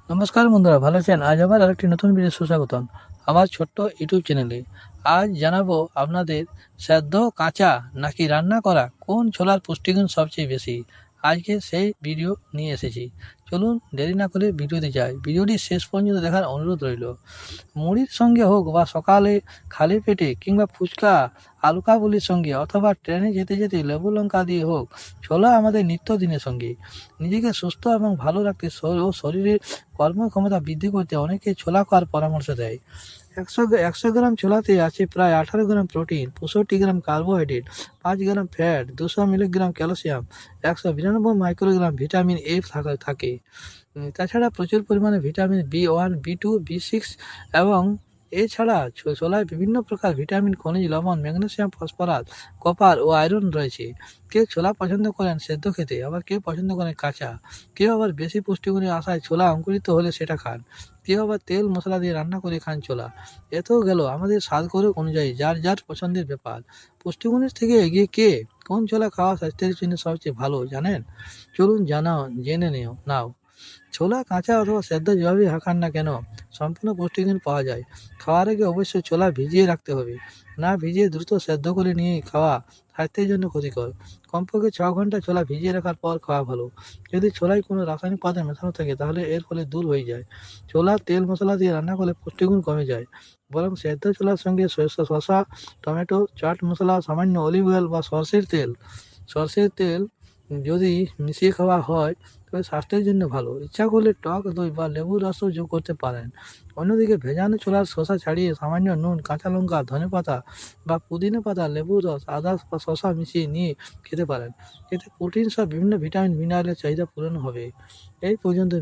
নমস্কার বন্ধুরা, ভালো আছেন? আজ আবার আরেকটি নতুন ভিডিও সুস্বাগতম আমার ছোট্ট ইউটিউব চ্যানেলে। আজ জানাবো আপনাদের সেদ্ধ, কাঁচা নাকি রান্না করা কোন ছোলার পুষ্টিগুণ সবচেয়ে বেশি। আজকে সেই ভিডিও নিয়ে এসেছি। চলুন দেরি না করে ভিডিওতে যাই। ভিডিওটি শেষ পর্যন্ত দেখার অনুরোধ রইল। মুড়ির সঙ্গে হোক বা সকালে খালি পেটে কিংবা ফুচকা আলু কাবুলির সঙ্গে অথবা ট্রেনে যেতে যেতে লেবু লঙ্কা দিয়ে হোক, ছোলা আমাদের নিত্যদিনের সঙ্গী। নিজেকে সুস্থ এবং ভালো রাখতে ও শরীরের কর্মক্ষমতা বৃদ্ধি করতে অনেকে ছোলা খাওয়ার পরামর্শ দেয়। একশো গ্রাম ছোলাতে আছে প্রায় 18 gram protein, 65 gram carbohydrate, 5 gram fat, 200 milligram calcium, 192 microgram vitamin A থাকে। তাছাড়া প্রচুর পরিমাণে ভিটামিন বি1, বি2, বি6 এবং এছাড়া ছোলায় বিভিন্ন প্রকার ভিটামিন, খনিজ লবণ, ম্যাগনেসিয়াম, ফসফরাস, কপার ও আয়রন রয়েছে। কেউ ছোলা পছন্দ করেন সেদ্ধ খেতে, আবার কেউ পছন্দ করেন কাঁচা। কেউ আবার বেশি পুষ্টিগুণের আশায় ছোলা অঙ্কুরিত হলে সেটা খান। কেউ আবার তেল মশলা দিয়ে রান্না করে খান ছোলা। এতেও গেল আমাদের স্বাদ করক অনুযায়ী যার যার পছন্দের ব্যাপার। পুষ্টিগুণের থেকে এগিয়ে কে? কোন ছোলা খাওয়া স্বাস্থ্যের জন্য সবচেয়ে ভালো জানেন? চলুন জেনে নাও। ছোলা কাঁচা অথবা সেদ্ধ যেভাবেই খান না কেন, সম্পূর্ণ পুষ্টিগুণ পাওয়া যায়। খাওয়ার আগে অবশ্যই ছোলা ভিজিয়ে রাখতে হবে। না ভিজিয়ে দ্রুত সেদ্ধ করে নিয়ে খাওয়া স্বাস্থ্যের জন্য ক্ষতিকর। কমপক্ষে 6 ঘন্টা ছোলা ভিজিয়ে রাখার পর খাওয়া ভালো। যদি ছোলায় কোনো রাসায়নিক পদার্থ মেশানো থাকে তাহলে এর ফলে দূর হয়ে যায়। ছোলা তেল মশলা দিয়ে রান্না করলে পুষ্টিগুণ কমে যায়। বরং সেদ্ধ ছোলার সঙ্গে শসা, টমেটো, চাট মশলা, সামান্য অলিভ অয়েল বা সর্ষের তেল যদি মিশিয়ে খাওয়া হয় তবে স্বাস্থ্যের জন্য ভালো। ইচ্ছা করলে টক দই বা লেবুর রসও যোগ করতে পারেন। অন্যদিকে ভেজানো ছোলার শসা ছাড়িয়ে সামান্য নুন, কাঁচা লঙ্কা, ধনেপাতা বা পুদিনা পাতা, লেবুর রস, আদা বা শসা মিশিয়ে নিয়ে খেতে পারেন। এতে প্রোটিন সহ বিভিন্ন ভিটামিন মিনারেলের চাহিদা পূরণ হবে। এই পর্যন্ত